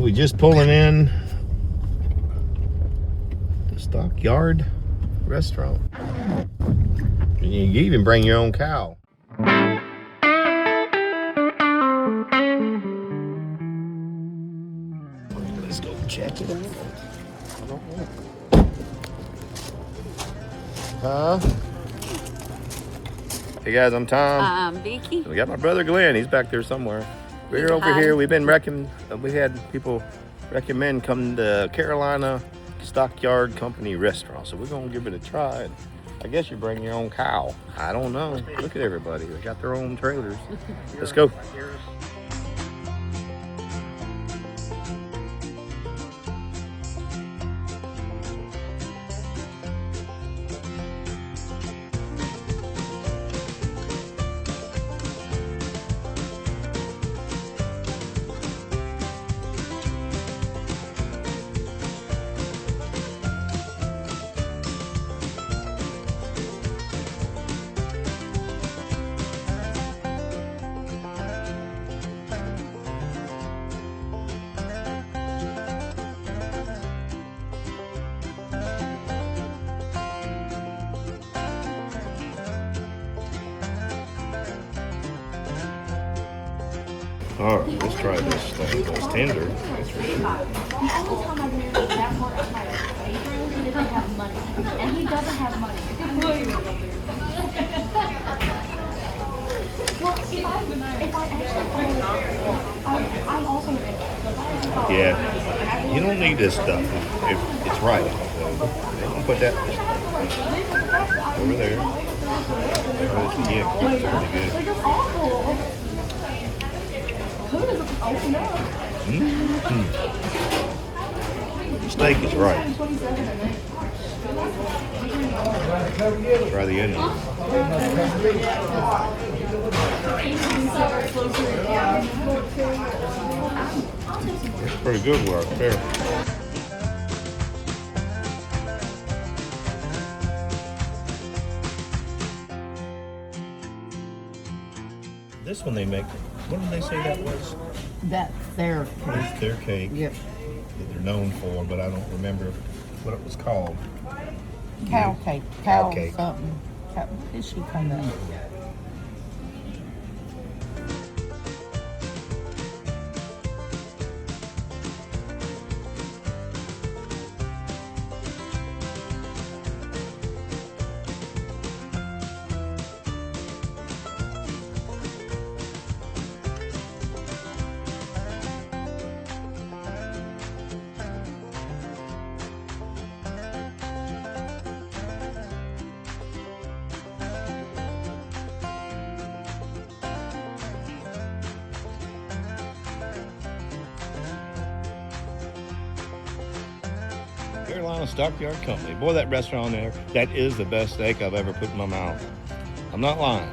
we just pulling in the Stockyard restaurant. And you even bring your own cow. Let's go check it out. Hey guys, I'm Tom. I'm Vicky. We got my brother Glenn. He's back there somewhere. We're over here. We've been we had people recommend coming to Carolina Stockyard Company restaurant. So we're gonna give it a try. And I guess you bring your own cow. I don't know. Look at everybody. They got their own trailers. Let's go. All right, let's try this thing. It's tender, that's for sure. The only time I do that part of my he doesn't have money. And he doesn't have money. Well, if I actually I'm also Yeah, you don't need this stuff if it's right. I'm gonna put that over there. Yeah, it's pretty good. They're just awful. Who doesn't open up? The steak is right. Try the onion. It's pretty good right there. This one they make, what did they say that was? That's their cake. It's their cake. Yep. That they're known for, but I don't remember what it was called. Cow cake. Cow cake. Something. Cow, did she come in? Carolina Stockyard Company. Boy, that restaurant there, that is the best steak I've ever put in my mouth. I'm not lying.